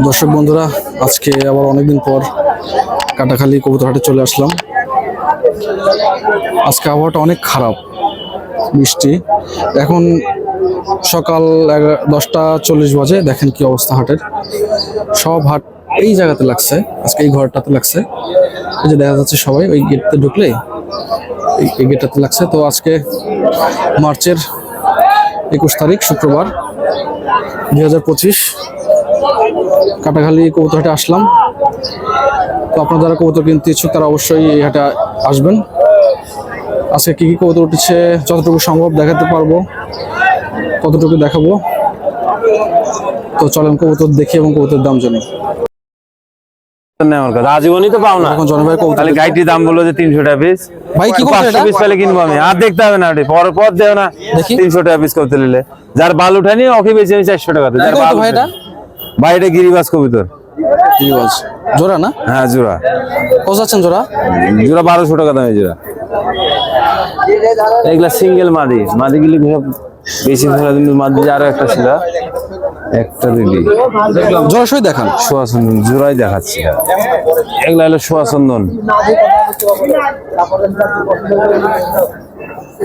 দর্শক বন্ধুরা, আজকে আবার অনেকদিন পর কাটাখালী কবুতরহাটে চলে আসলাম। আজকে আবহাওয়াটা অনেক খারাপ, বৃষ্টি। এখন সকাল 10:40 বাজে। দেখেন কি অবস্থা হাটের। সব হাট এই জায়গাতে লাগছে, আজকে এই ঘরটাতে লাগছে। এই যে দেখা যাচ্ছে সবাই ওই গেটতে ঢুকলে এই গেটটাতে লাগছে। তো আজকে মার্চের 21 তারিখ, শুক্রবার, 2025। কাটাখালী কবুতরহাটে আসলাম। তো আপনারা যারা কবুতর কিনতে ইচ্ছুক তারা অবশ্যই এই হাটে আসবেন। আজকে কি কি কবুতর উঠেছে যতটুকু সম্ভব দেখাতে পারবো, কতটুকু দেখাবো। তো চলেন কবুতর দেখি এবং কবুতরের দাম জানি। আজীবনই তো পাও না। এখন জনি ভাই কবুতর গাইটির দাম বললো যে 300 টাকা পিস। ভাই কি করছে এটা? 500 পিস পেলে কিনবো আমি। আর দেখতে হবে না, পর দেও না। 300 টাকা পিস করতে নিলে যার বাল উঠানি ওকে বেশি আমি 400 টাকাতে। যার বাল ভাই এটা বাইরে গিরিবাজ কবুতর। গিরিবাজ জোড়া না? হ্যাঁ জোড়া। কত যাচ্ছেন জোড়া? জোড়া 1200 টাকা দামে জোড়া। এগুলা সিঙ্গেল মাদি, মাদিগুলি বেশি ধরা দিন। মাদি আরো একটা ছিল, একটা দিদি জোড়া সই দেখান। সোয়াচন্দন জোড়াই দেখাচ্ছি। এগুলা হলো সোয়াচন্দন,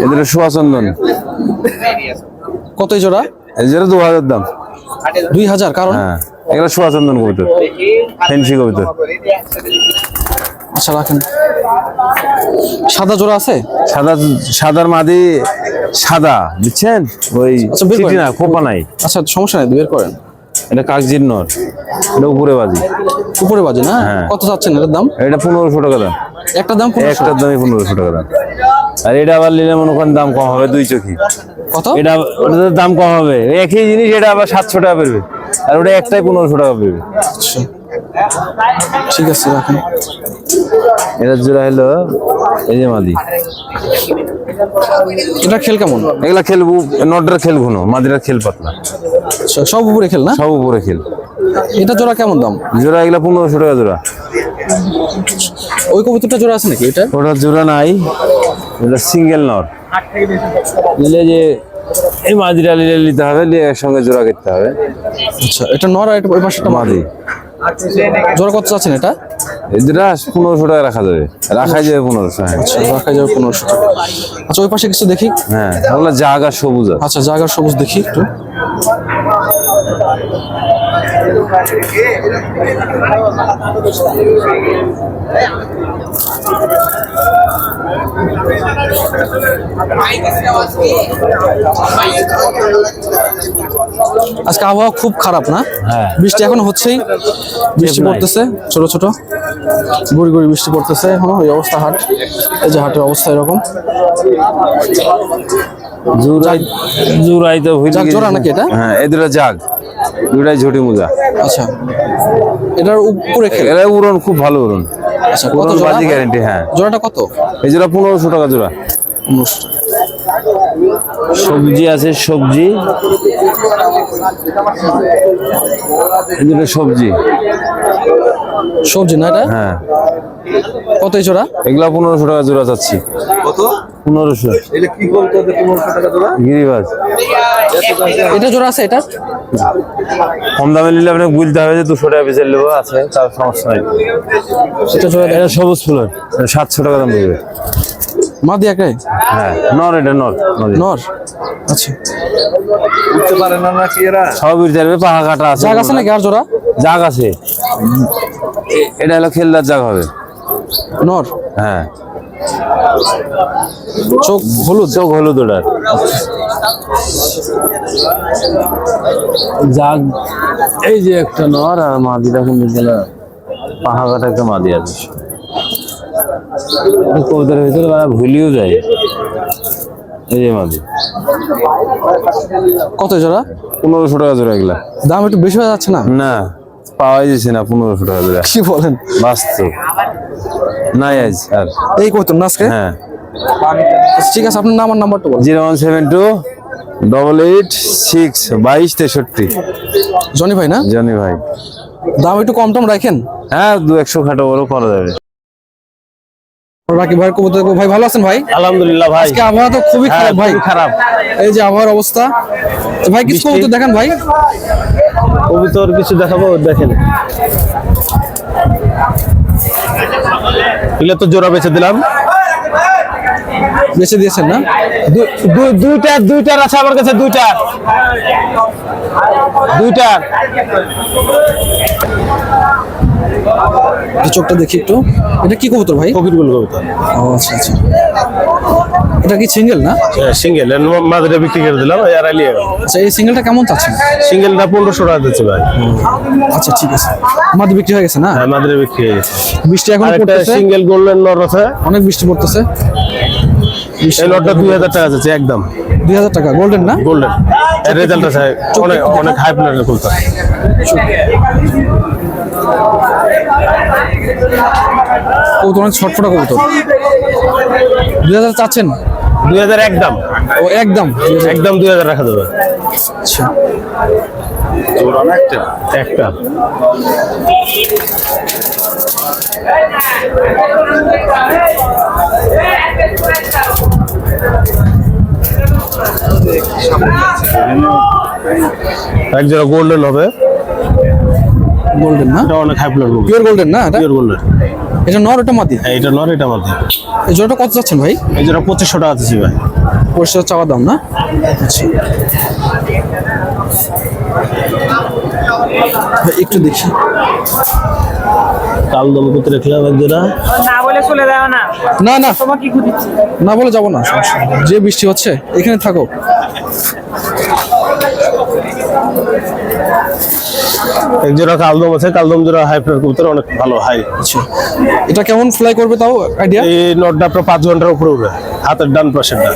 এদের সোয়াচন্দন। কত জোড়া? এই জোড়া 2000 দাম। 2000? কারণ হ্যাঁ, এগুলা সোয়াচন্দন কবুতর, ফেন্সি কবুতর। আচ্ছা রাখেন। সাদা জোড়া আছে? সাদার মাদি সাদা, বুঝছেন? ওই চিঠি না, খোপা নাই। আচ্ছা সমস্যা নাই, বের করেন। এটা কাগজির নর, এটা উপরে বাজি। উপরে বাজি না? হ্যাঁ। কত চাচ্ছেন এটার দাম? এটা 1500 টাকা দাম। একটা দাম 1500? একটার দামই 1500 টাকা দাম। আর এটা আবার নিলে মনে করেন দাম কম হবে, দুই চোখি। কত? ওটাতে দাম কম হবে, একই জিনিস এটা আবার 700 টাকা পড়বে, আর ওটা একটাই 1500 টাকা পড়বে। আচ্ছা ঠিক আছে রাখেন। এটা জোড়া হলো এই যে মাদি। এটা খেল কেমন? এগুলা খেল নটটার খেল ঘন, মাদিরা খেল পাতলা। আচ্ছা সব উপরে খেল না? সব উপরে খেল। এটা জোড়া কেমন দাম? জোড়া এগুলা 1500 টাকা জোড়া। ওই কবুতরটা জোড়া আছে নাকি? এটা ওটা জোড়া নাই, এটা সিঙ্গেল নর। নিলে যে এই মাদিরা নিতে হবে, একসঙ্গে জোড়া করতে হবে। আচ্ছা এটা নর, আর ওই পাশেটা মাদি। জোড়া কত চাচ্ছেন এটা? এদেরটা 1500 টাকা রাখা যাবে, রাখা যাবে 1500। হ্যাঁ আচ্ছা রাখা যাবে 1500 টাকা। আচ্ছা ওই পাশে কিছু দেখি। হ্যাঁ, ওগুলা জাগা সবুজ। আচ্ছা জাগার সবুজ দেখি একটু। আজকে আবহাওয়া খুব খারাপ না? হ্যাঁ, বৃষ্টি এখন হচ্ছেই, বৃষ্টি পড়তেছে ছোট ছোট গুড়ি গুড়ি বৃষ্টি পড়তেছে এখনো। এই অবস্থা হাট, এই যে হাটের অবস্থা এরকম। জুরাই তো জোড়া নাকি এটা? হ্যাঁ, এদের জাগ দুটাই ঝুটি মোজা। আচ্ছা এটার উপরে খেল? এরা উড়ন খুব ভালো উড়ন। আচ্ছা কত জোড়া? বাজি গ্যারান্টি। হ্যাঁ, জোড়াটা কত? এই জোড়া 1500 টাকা জোড়া। সবজি আছে, সবজি সবজি সবজি না এটা? হ্যাঁ। কত এই জোড়া? এগুলা 1500 টাকা জোড়া চাচ্ছি। কত? 1500। এটা কি বলতো 1500 টাকা জোড়া? গিরিবাজ। এটা জোড়া আছে? এটা কম দামে নিলে আপনাকে বুঝতে হবে যে 200 টাকা পিসের নেবো, আছে তার সমস্যা নাই। এটা জোড়া? এটা সবুজ ফুলের, 700 টাকা দাম পড়বে। মাদি একাই? হ্যাঁ নর, এটা নর। নর? আচ্ছা উঠতে পারে না নাকি এরা? সব বিরতে পাহা কাটা আছে। জাগ আছে নাকি আর জোড়া? জাগ আছে, এটা হলো খেলদার জাগ হবে। নর? হ্যাঁ, চোখ হলুদ? চোখ হলুদ ওটার। জাগ এই যে একটা নর, আর মাদিটা কোন দিকে পাহা কাটা একটা মাদি আছে। কবুতরের ভিতরে ভুলিও যায়। এই যে মাদি। কত জোড়া? 1500 টাকা জোড়া। এগুলা দাম একটু বেশি হয়ে যাচ্ছে না? না, পাওয়াই যাচ্ছে না 1500 টাকা জোড়া। কি বলেন? বাস্তব নাই আজ আর এই কত না আজকে? হ্যাঁ ঠিক আছে, আপনার নাম আর নাম্বারটা বলুন। 0172886263। জনি ভাই না? জানি ভাই। দাম একটু কম টম রাখেন। হ্যাঁ 200 খাটো বড় করা যাবে। রাকিব ভাই কবুতর ভাই ভালো আছেন ভাই? আলহামদুলিল্লাহ ভাই। আজকে আবহাওয়া তো খুবই খারাপ ভাই। খারাপ। এই যে আবহাওয়ার অবস্থা। তো ভাই কিছু কবুতর দেখান ভাই। কবুতর কিছু দেখাবো, দেখেন এগুলো তো জোড়া বেচে দিলাম। বেঁচে দিয়েছেন না? দুইটার আছে আমার কাছে, দুইটার এই চোখটা দেখি একটু। এটা কি কবুতর ভাই? ফকিরগুল কবুতর, ও আচ্ছা আচ্ছা। এটা কি সিঙ্গেল না? সিঙ্গেল মাঝে বিক্রি করে দিলাম, আর আলিয়ে গেল। আচ্ছা, এই সিঙ্গেলটা কেমন চাচ্ছেন? সিঙ্গেলটা 1500 টাকা দিচ্ছে ভাই। আচ্ছা ঠিক আছে, মাত্র বিক্রি হয়ে গেছে না? হ্যাঁ, মাঝে বিক্রি হয়ে গেছে। বৃষ্টি এখন আর একটা পড়তেছে, সিঙ্গেল গোল্ডেন নর আছে, অনেক বৃষ্টি পড়তেছে। এই নটটা 2000 টাকা যাচ্ছে একদম। 2000 টাকা গোল্ডেন না? গোল্ডেন এর রেজাল্ট আছে, অনেক অনেক হাই প্লেয়ারের কবুতর। কবুতর অনেক ছটফটা কবুতর। 2000 চাচ্ছেন? 2000 একদম, ও একদম একদম 2000 রাখা যাবে। আচ্ছা, একটা এক জোড়া গোল্ডেন হবে, গোল্ডেন না? এটা অনেক হাই প্লেয়ার কবুতর, পিওর গোল্ডেন না? এটা পিওর গোল্ডেন। এটা নর, ওটা মাদি। হ্যাঁ, এটা নর, এটা মাদি। এই জোড়াটা কত চাচ্ছেন ভাই? এই জোড়া 2500 টাকা দিচ্ছি ভাই। পরিষ্কার চাওয়া দাম না? আচ্ছা, ভাই একটু দেখি। কাল দম করতে রাখলাম এক জোড়া। না বলে চলে যাও না, না না তোমার কি খুঁজছি? না বলে যাবো না, সমস্যা নেই। যে বৃষ্টি হচ্ছে এখানে থাকো। এক জোড়া কালদম আছে, কালদম জোড়া হাই প্লেয়ার কবুতর, অনেক ভালো হাই। আচ্ছা, এটা কেমন ফ্লাই করবে তাও আইডিয়া? এই নটটা আপনার 5 ঘন্টার উপরে উঠবে, হাতের ডান পাশেরটা।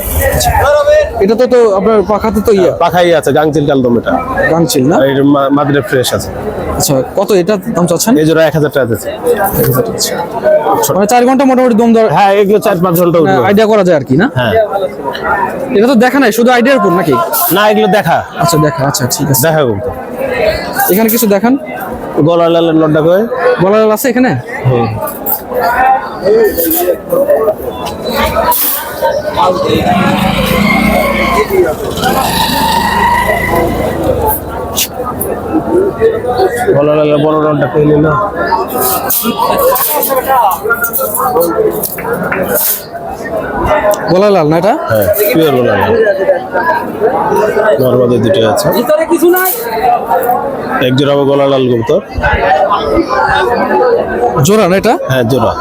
এটা তো আপনার পাখাতে তো ইয়ে পাখাই আছে, গাংচিল কালদম এটা। গাংচিল না? আর এটা মাদ্রে ফ্রেশ আছে। আচ্ছা, কত এটা দাম চাচ্ছেন? এই জোড়া 1000 টাকা দিচ্ছে। মানে 4 ঘন্টা মোটামুটি দম দেওয়ার হ্যাঁ, এগুলো 4-5 ঘন্টা উঠবে। আইডিয়া করা যায় আর কি না? হ্যাঁ, এটা তো দেখা নাই, শুধু আইডিয়ার উপর নাকি? না এগুলো দেখা আচ্ছা দেখা, আচ্ছা ঠিক আছে। দেখা কবুতর। এখানে কিছু দেখান। গলা লালের নটটা কয় বলার আছে এখানে? গলা লালের বড় নটটা কই নিল। বলার লাল না এটা? হ্যাঁ, পিওর গলা লাল। নরমাদের দুটো আছে, ভিতরে কিছু নাই। এক জোড়া গলা লাল কবুতর। জোড়া না এটা? হ্যাঁ, জোড়া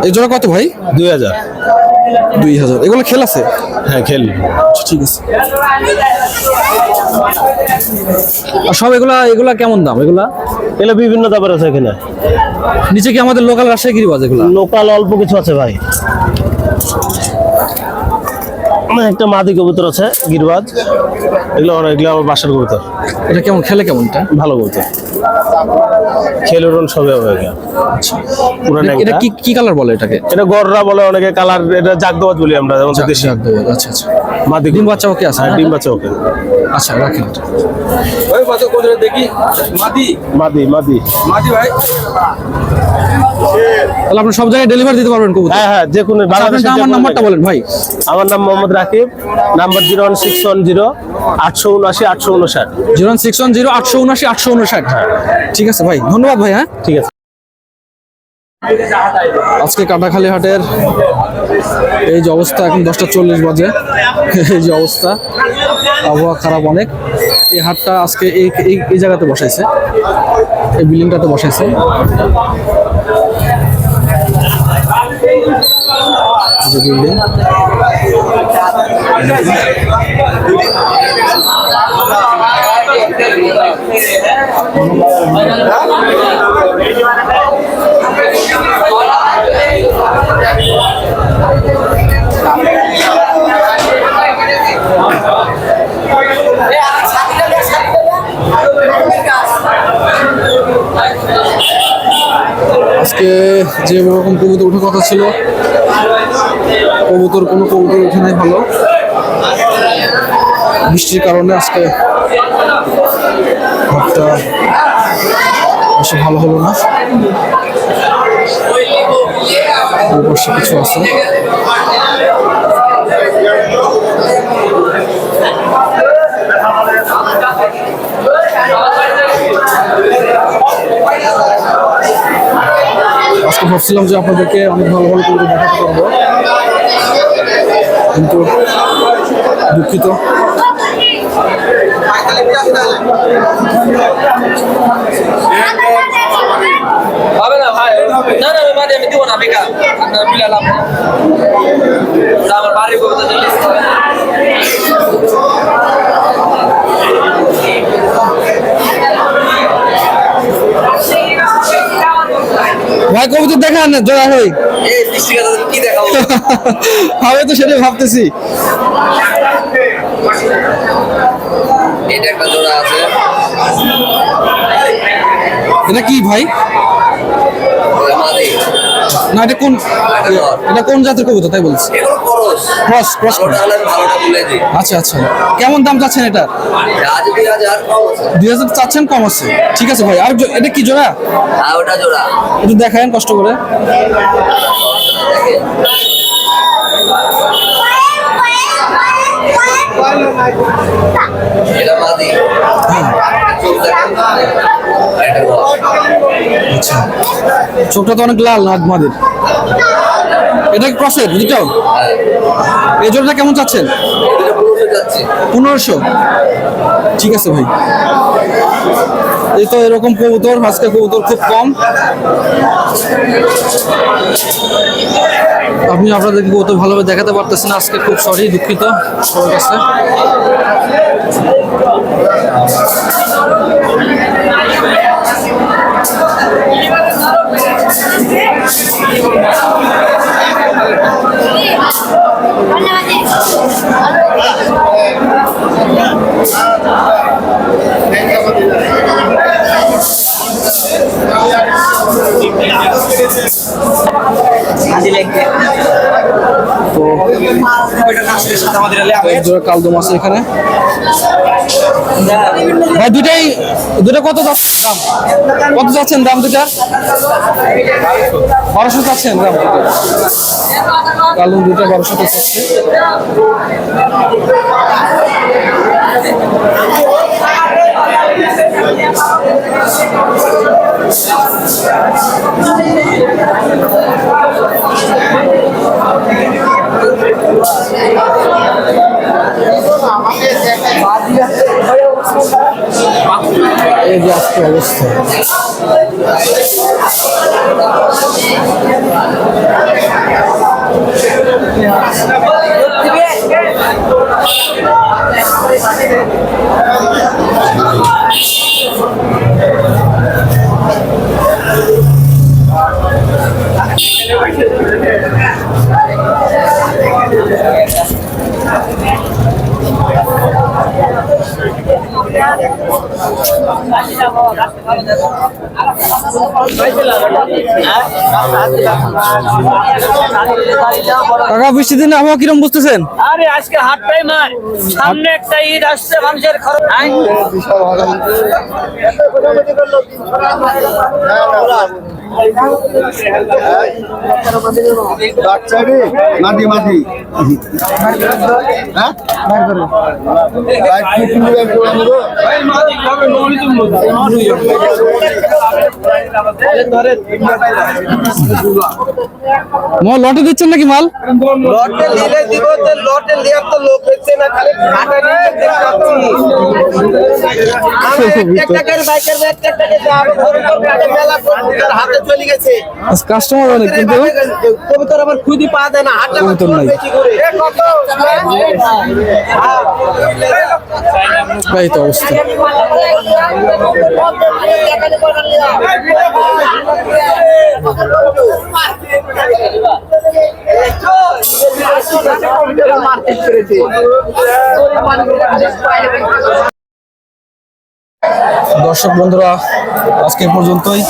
এই জোড়া কত ভাই? 2000। 2000। এগুলো খেল আছে? হ্যাঁ, খেল। আচ্ছা, ঠিক আছে। আর সব এগুলা কেমন দাম এগুলা? এগুলো বিভিন্ন দামের আছে এখানে। নিচে কি আমাদের লোকাল রাজশাহী গিরিবাজ এগুলা? লোকাল অল্প কিছু আছে ভাই। একটা মাদি কবুতর আছে গিরবাজ, এগুলো আমার বাসার কবুতর। এটা কেমন খেলে, কেমন এটা? ভালো কবুতর, খেলুন সবে হবে। এটা কি কি কালার বলে এটাকে? এটা গররা বলে অনেকে, কালার এটা জাগদবাজ বলি আমরা, যেমন দেশি। আচ্ছা আচ্ছা। মাদি ডিম বাচ্চা ওকে আছে? হ্যাঁ, ডিম বাচ্চা ওকে। আচ্ছা রাখেন এটা। ওই কত করে দেখি মাদি মাদি মাদি মাদি ভাই। তাহলে আপনি সব জায়গায় ডেলিভারি দিতে পারবেন কবুতর? হ্যাঁ হ্যাঁ, যে কোনো আচ্ছা, আপনার বাংলাদেশের আমার নাম্বারটা বলেন ভাই। আমার নাম মোহাম্মদ রাকিব, নাম্বার 01610 879 859। 01610 879 859। ঠিক আছে ভাই, ধন্যবাদ ভাই। হ্যাঁ ঠিক আছে। আজকে কাটাখালী হাটের এই যে অবস্থা, এখন 10:40 বাজে। এই যে অবস্থা, আবহাওয়া খারাপ অনেক। এই হাটটা আজকে এই জায়গাতে বসাইছে, এই বিল্ডিংটাতে বসাইছে। যে বিল্ডিং, আজকে যে রকম কবুতর ওঠার কথা ছিল, কোনো কবুতর উঠে নাই ভালো। বৃষ্টির কারণে আজকে হাটটা বেশি ভালো হলো না। অবশ্য কিছু আছে। আজকে ভাবছিলাম যে আপনাদেরকে অনেক ভালো ভালো করে দেখাতে পারবো, কিন্তু দুঃখিত। হবে না ভাই, না না মাদি আমি দিব না, বেকার মিলালাম আমার বাড়ি করতে চলে। ভাই কবুতর দেখান না জোড়া হই এই 20 টাকা কি দেখাবো? হবে তো সেটাই ভাবতেছি। এটা একটা জোড়া আছে, এটা কি ভাই? মাদি না এটা কোন, এটা কোন জাতের কবুতর তাই বলছি? এগুলো খরচ ক্রস ক্রস। ভালোটা হলে ভালোটা বলে দিই। আচ্ছা আচ্ছা, কেমন দাম চাচ্ছেন এটা? আজ 2000 কম আছে। 2000 চাচ্ছেন, কম আছে, ঠিক আছে ভাই। আর এটা কি জোড়া? আর ওটা জোড়া একটু দেখায়েন কষ্ট করে। এটা মাদি, চোখ দেখেন, এটা খরচ। আচ্ছা, চোখটা তো অনেক লাল নাক মাদের। এটা ক্রসের দুটো, এই জোড়াটা কেমন চাচ্ছেন? এটা 1500 যাচ্ছে। 1500, ঠিক আছে ভাই। এই তো এরকম কবুতর, আজকে কবুতর খুব কম। আপনি আপনাদেরকে কবুতর ভালোভাবে দেখাতে পারতেছেন আজকে, খুব সরি, দুঃখিত সবার কাছে। তো এক জোড়া কালদম আছে এখানে ভাই। দুটা কত যাচ্ছে দাম? কত যাচ্ছেন দাম দুটা? 1200 যাচ্ছেন দাম দুটা। কালদম দুটা 1200 যাচ্ছে। এই যে আজকে অবস্থা। কাকা বৃষ্টির দিনে আবহাওয়া কিরম বুঝতেছেন? আরে আজকে হাটটাই নয়, সামনে একটা ঈদ আসছে, মানুষের খরচ নাই। মাটি মাটি হ্যাঁ লটে দিচ্ছেন নাকি মাল? লটে নিলে দিব, তো লটে লিয়ার তো লোক হচ্ছে না, খালি খাটা নিয়ে দেখছি। আমি এক টাকার বাইকের এক টাকাকে যাবো ধরে তো মেলা কবুতর হাতে চলে গেছে। কাস্টমার অনেক, কিন্তু কবুতর আবার খুদি পা দেয় না, হাটটা কবুতর নাই। বেশি করে। কত? এই তো অবস্থা। দর্শক বন্ধুরা, আজকে এই পর্যন্তই।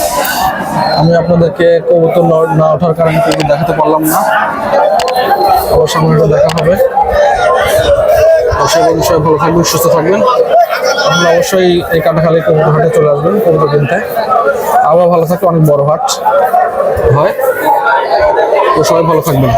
আমি আপনাদেরকে কবুতর না ওঠার কারণে কবুতর দেখাতে পারলাম না। আবার সামনে দেখা হবে। দর্শক বন্ধু সবাই ভালো থাকবেন, সুস্থ থাকবেন। আপনারা অবশ্যই এই কাটাখালী কবুতর হাটে চলে আসবেন কবুতর কিনতে। আবার ভালো থাকলে অনেক বড় হাট হয়, তো সবাই ভালো থাকবেন।